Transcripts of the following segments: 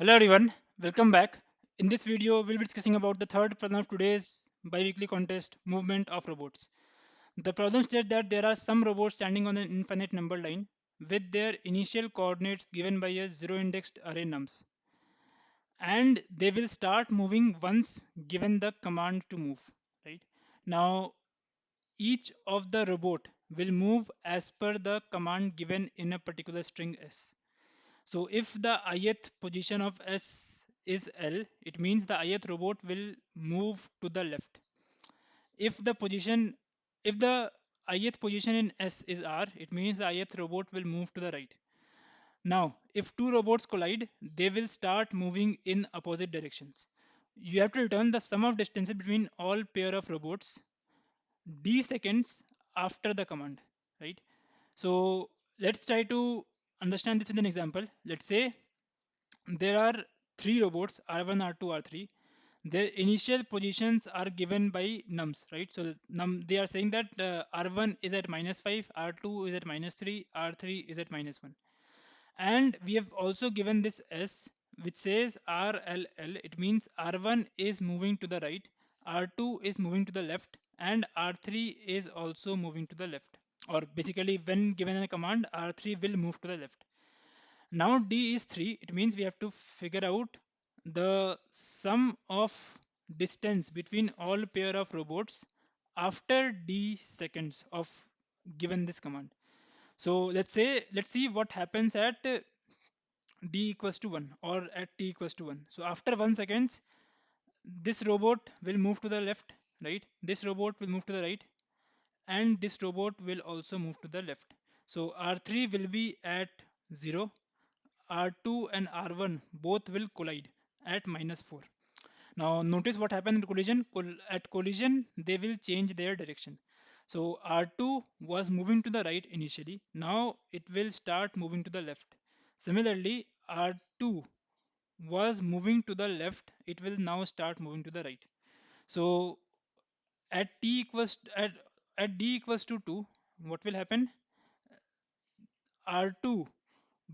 Hello everyone, welcome back. In this video, we'll be discussing about the third problem of today's biweekly contest, movement of robots. The problem states that there are some robots standing on an infinite number line with their initial coordinates given by a zero-indexed array nums, and they will start moving once given the command to move. Right now, each of the robot will move as per the command given in a particular string s. So if the ith position of S is L, it means the ith robot will move to the left. If the position, if the ith position in S is R, it means the ith robot will move to the right. Now, if two robots collide, they will start moving in opposite directions. You have to return the sum of distances between all pair of robots d seconds after the command, right? So let's try to understand this with an example. Let's say there are three robots R1, R2, R3. Their initial positions are given by nums, right? So they are saying that R1 is at -5, R2 is at -3, R3 is at -1. And we have also given this S which says RLL. It means R1 is moving to the right, R2 is moving to the left, and R3 is also moving to the left. Or basically, when given a command, R3 will move to the left. Now D is 3. It means we have to figure out the sum of distance between all pair of robots after D seconds of given this command. So let's see what happens at D equals to 1 or at T equals to 1. So after 1 seconds, this robot will move to the left, right? This robot will move to the right, and this robot will also move to the left. So R3 will be at 0, R2 and R1 both will collide at -4. Now notice what happened in collision. At collision, they will change their direction. So R2 was moving to the right initially. Now it will start moving to the left. Similarly, R2 was moving to the left. It will now start moving to the right. So at t equals at d equals to 2, what will happen? R2,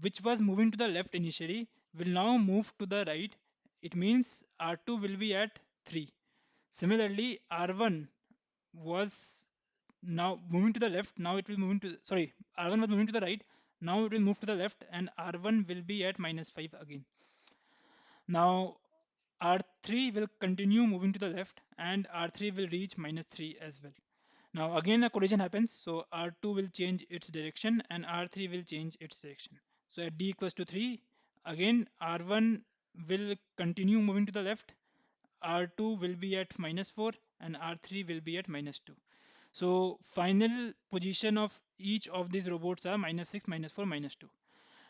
which was moving to the left initially, will now move to the right. It means R2 will be at 3. Similarly, R1 was now moving to the left. Now it will move to, sorry, R1 was moving to the right. Now it will move to the left, and R1 will be at -5 again. Now R3 will continue moving to the left, and R3 will reach -3 as well. Now again a collision happens, so R2 will change its direction and R3 will change its direction. So at D equals to 3, again R1 will continue moving to the left, R2 will be at -4 and R3 will be at -2. So final position of each of these robots are -6, -4, -2.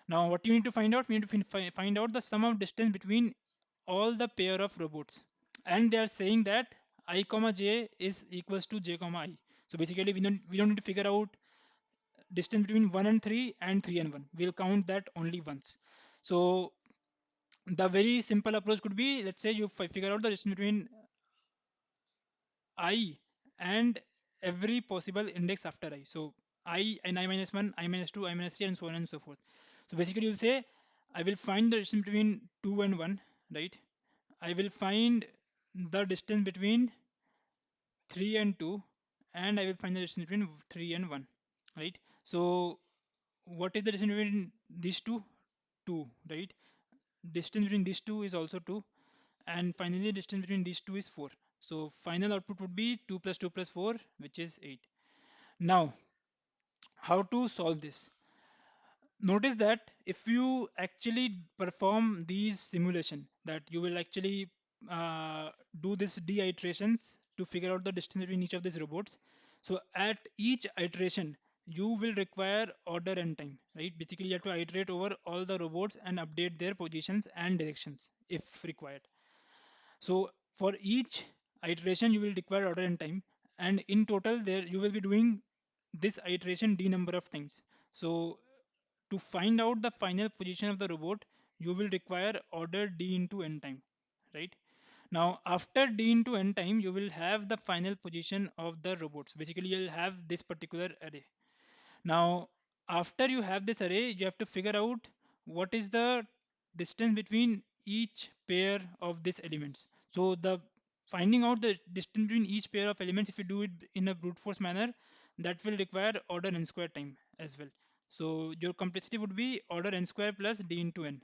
Now what you need to find out? We need to find out the sum of distance between all the pair of robots. And they are saying that I comma j is equals to j comma I. So basically we don't need to figure out distance between 1 and 3 and 3 and 1. We'll count that only once. So the very simple approach could be, let's say you figure out the distance between I and every possible index after I. So I and I minus 1, I minus 2, I minus 3, and so on and so forth. So basically you'll say I will find the distance between 2 and 1, right? I will find the distance between 3 and 2, and I will find the distance between 3 and 1, right? So what is the distance between these two? 2, right? Distance between these two is also 2, and finally distance between these two is 4. So final output would be 2 plus 2 plus 4, which is 8. Now how to solve this? Notice that if you actually perform these simulation, that you will actually do this d iterations to figure out the distance between each of these robots. So at each iteration you will require order and time, right? Basically you have to iterate over all the robots and update their positions and directions if required. So for each iteration you will require order and time, and in total there you will be doing this iteration d number of times. So to find out the final position of the robot, you will require order d into n time, right? Now after d into n time, you will have the final position of the robots. Basically, you'll have this particular array. Now after you have this array, you have to figure out what is the distance between each pair of these elements. So the finding out the distance between each pair of elements, if you do it in a brute force manner, that will require order n square time as well. So your complexity would be order n square plus d into n.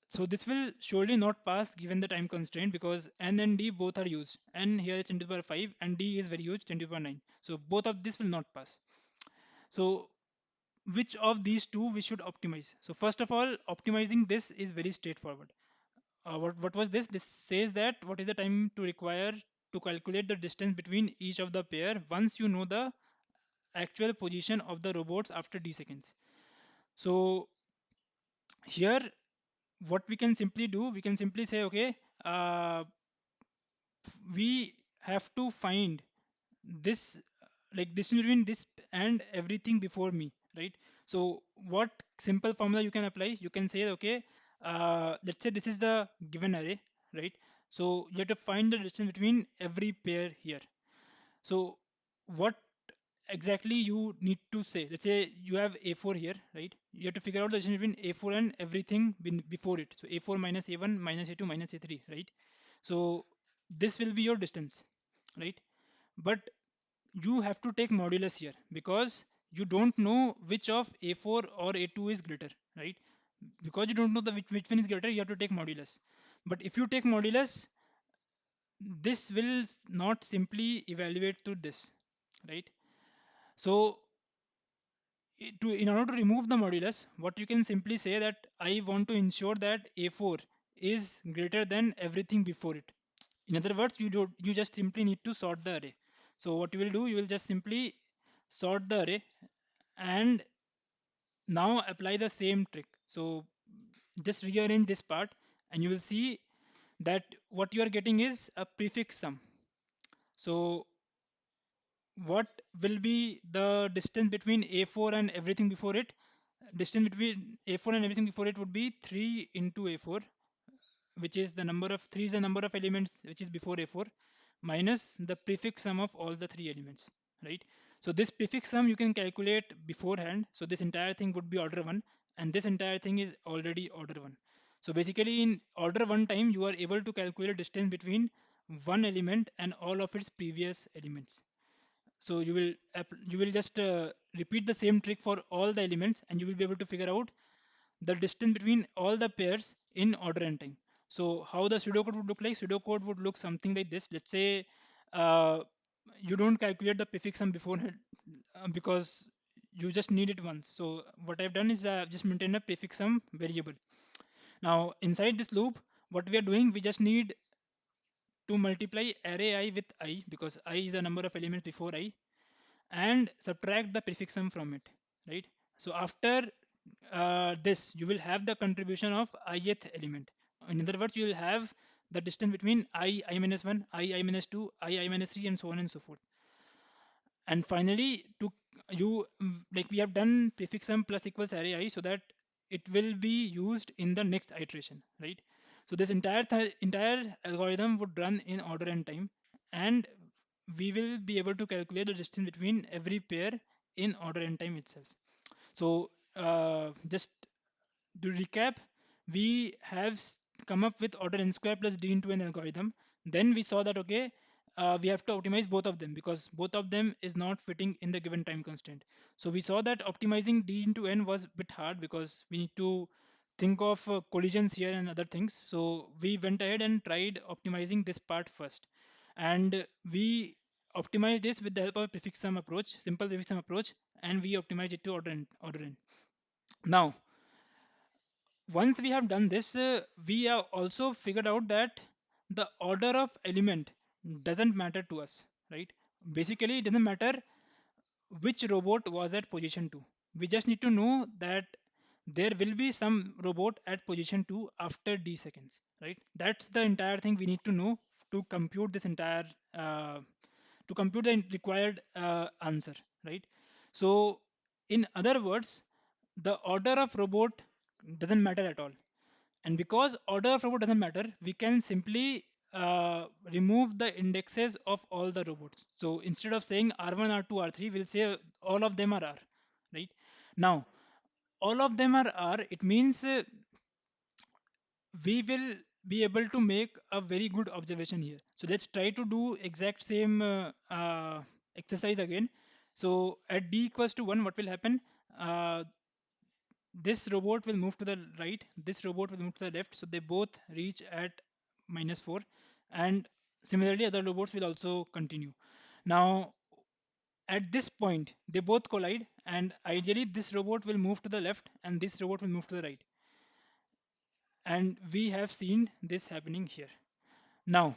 So this will surely not pass given the time constraint, because n and d both are used. N here is 10 to the power 5 and d is very huge, 10 to the power 9. So both of this will not pass. So which of these two we should optimize? So first of all, optimizing this is very straightforward. What was this? This says that what is the time to require to calculate the distance between each of the pair once you know the actual position of the robots after d seconds. So here what we can simply do, we can simply say, okay, we have to find this, like this between this and everything before me, right? So what simple formula you can apply, you can say, okay, let's say this is the given array, right? So you have to find the distance between every pair here. So what exactly you need to say, let's say you have a4 here, right? You have to figure out the distance between a4 and everything before it. So a4 minus a1 minus a2 minus a3, right? So this will be your distance, right? But you have to take modulus here, because you don't know which of a4 or a2 is greater, right? Because you don't know which one is greater, you have to take modulus. But if you take modulus, this will not simply evaluate to this, right? So in order to remove the modulus, what you can simply say that I want to ensure that a4 is greater than everything before it. In other words, you just simply need to sort the array. So what you will do, you will just simply sort the array and now apply the same trick. So just rearrange this part and you will see that what you are getting is a prefix sum. So what will be the distance between a4 and everything before it? Distance between a4 and everything before it would be 3 into a4, which is the number of 3 is the number of elements which is before a4, minus the prefix sum of all the three elements, right? So this prefix sum you can calculate beforehand. So this entire thing would be order 1 and this entire thing is already order 1. So basically in order 1 time you are able to calculate distance between one element and all of its previous elements. So you will just repeat the same trick for all the elements and you will be able to figure out the distance between all the pairs in order n time. So how the pseudocode would look like? Pseudocode would look something like this. Let's say uh, you don't calculate the prefix sum beforehand because you just need it once. So what I've done is just maintain a prefix sum variable. Now inside this loop, what we are doing, we just need to multiply array I with I, because I is the number of elements before I, and subtract the prefix sum from it, right? So after this you will have the contribution of ith element. In other words, you will have the distance between I minus 1, I minus 2, I minus 3, and so on and so forth. And finally, to you like we have done prefix sum plus equals array I, so that it will be used in the next iteration, right? So this entire algorithm would run in order n time, and we will be able to calculate the distance between every pair in order n time itself. So just to recap, we have come up with order n square plus d into n algorithm. Then we saw that, okay, we have to optimize both of them because both of them is not fitting in the given time constraint. So we saw that optimizing d into n was a bit hard because we need to think of collisions here and other things. So we went ahead and tried optimizing this part first, and we optimized this with the help of prefix sum approach, simple prefix sum approach, and we optimized it to order n. Now once we have done this, we have also figured out that the order of element doesn't matter to us, right? Basically, it doesn't matter which robot was at position 2. We just need to know that there will be some robot at position 2 after d seconds, right? That's the entire thing we need to know to compute this entire to compute the required answer, right? So in other words, the order of robot doesn't matter at all. And because order of robot doesn't matter, we can simply remove the indexes of all the robots. So instead of saying R1, R2, R3, we'll say all of them are R, right? Now, all of them are R, it means we will be able to make a very good observation here. So let's try to do exact same exercise again. So at d equals to 1, what will happen? Uh, this robot will move to the right, this robot will move to the left, so they both reach at minus 4, and similarly other robots will also continue. Now at this point they both collide, and ideally this robot will move to the left and this robot will move to the right, and we have seen this happening here. Now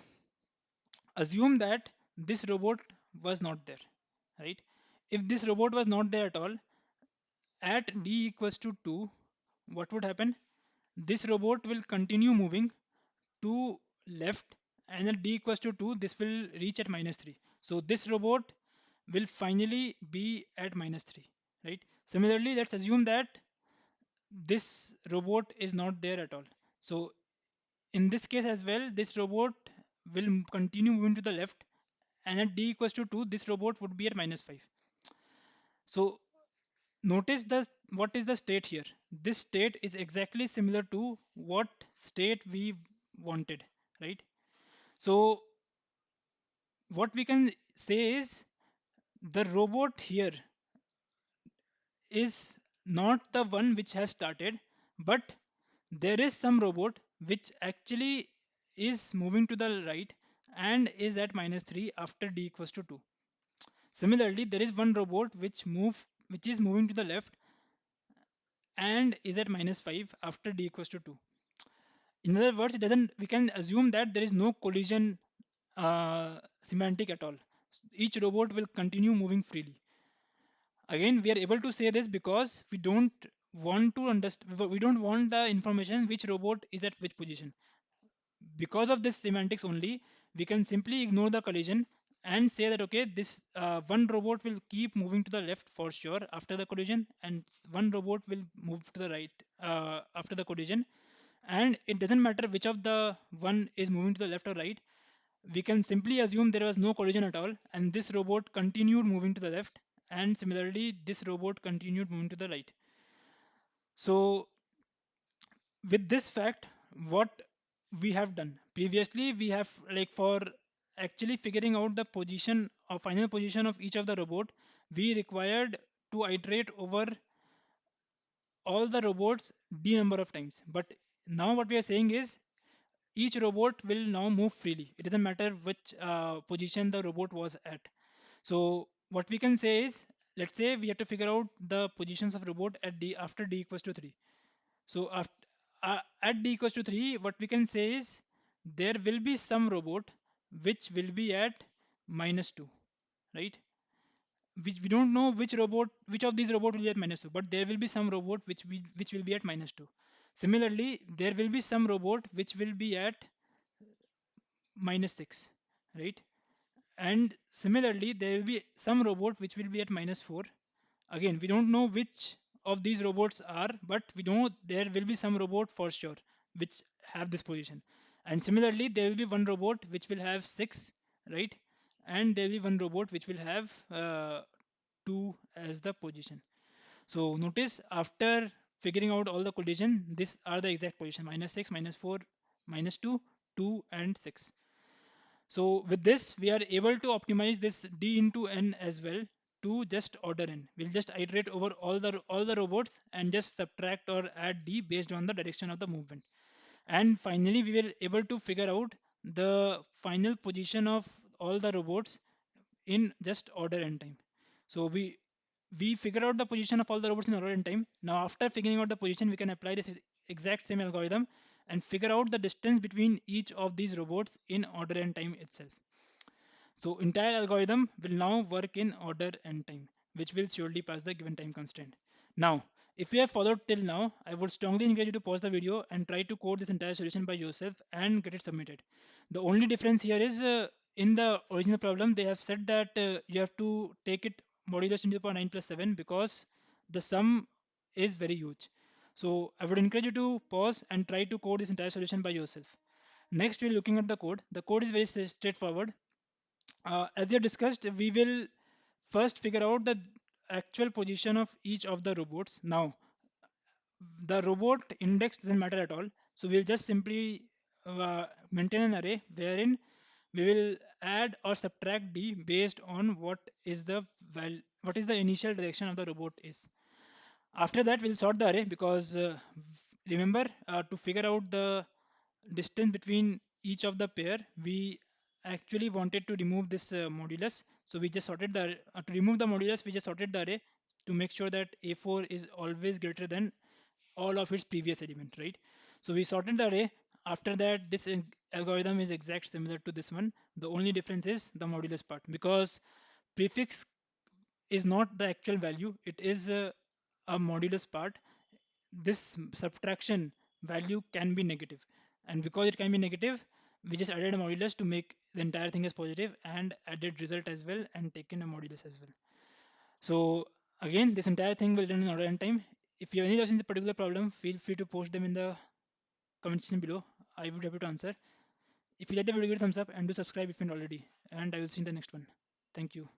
assume that this robot was not there, right? If this robot was not there at all, at d equals to 2, what would happen? This robot will continue moving to left, and at d equals to 2 this will reach at minus 3. So this robot will finally be at minus 3, right? Similarly, let's assume that this robot is not there at all. So in this case as well, this robot will continue moving to the left, and at d equals to 2 this robot would be at minus 5. So notice the what is the state here. This state is exactly similar to what state we wanted, right? So what we can say is the robot here is not the one which has started, but there is some robot which actually is moving to the right and is at minus 3 after d equals to 2. Similarly, there is one robot which is moving to the left and is at minus 5 after d equals to 2. In other words, it doesn't we can assume that there is no collision semantic at all. Each robot will continue moving freely. Again, we are able to say this because we don't want to understand, we don't want the information which robot is at which position. Because of this semantics only, we can simply ignore the collision and say that okay, this one robot will keep moving to the left for sure after the collision, and one robot will move to the right after the collision, and it doesn't matter which of the one is moving to the left or right. We can simply assume there was no collision at all, and this robot continued moving to the left, and similarly this robot continued moving to the right. So with this fact, what we have done previously, we have, like, for actually figuring out the position or final position of each of the robot, we required to iterate over all the robots d number of times. But now what we are saying is each robot will now move freely. It doesn't matter which position the robot was at. So what we can say is, let's say we have to figure out the positions of robot at d after d equals to 3. So after, at d equals to 3, what we can say is there will be some robot which will be at minus 2, right? Which we don't know which of these robot will be at minus 2, but there will be some robot which will be at minus 2. Similarly, there will be some robot which will be at minus 6, right? And similarly, there will be some robot which will be at minus 4. Again, we don't know which of these robots are, but we know there will be some robot for sure which have this position. And similarly, there will be one robot which will have 6, right? And there will be one robot which will have 2 as the position. So notice, after figuring out all the collision, these are the exact position: minus 6, minus 4, minus 2, 2, and 6. So with this, we are able to optimize this d into n as well to just order n. We'll just iterate over all the robots and just subtract or add d based on the direction of the movement. And finally, we were able to figure out the final position of all the robots in just order n time. So we figure out the position of all the robots in order n time. Now after figuring out the position, we can apply this exact same algorithm and figure out the distance between each of these robots in order n time itself. So entire algorithm will now work in order n time, which will surely pass the given time constraint. Now, if you have followed till now, I would strongly encourage you to pause the video and try to code this entire solution by yourself and get it submitted. The only difference here is, in the original problem, they have said that you have to take it modulus 10 to the power 9 plus 7 because the sum is very huge. So I would encourage you to pause and try to code this entire solution by yourself. Next, we're looking at the code. The code is very straightforward. As we have discussed, we will first figure out the actual position of each of the robots. Now, the robot index doesn't matter at all. So we'll just simply maintain an array wherein we will add or subtract d based on what is the initial direction of the robot is. After that, we'll sort the array because remember, to figure out the distance between each of the pair, we actually wanted to remove this modulus. So we just sorted to remove the modulus, we just sorted the array to make sure that a4 is always greater than all of its previous element, right? So we sorted the array. After that, this algorithm is exact similar to this one. The only difference is the modulus part, because prefix is not the actual value, it is a modulus part. This subtraction value can be negative, and because it can be negative, we just added a modulus to make the entire thing as positive, and added result as well and taken a modulus as well. So again, this entire thing will run in order and time. If you have any questions in the particular problem, feel free to post them in the comment section below. I would be happy to answer. If you like the video, give it a thumbs up and do subscribe if you haven't already, and I will see you in the next one. Thank you.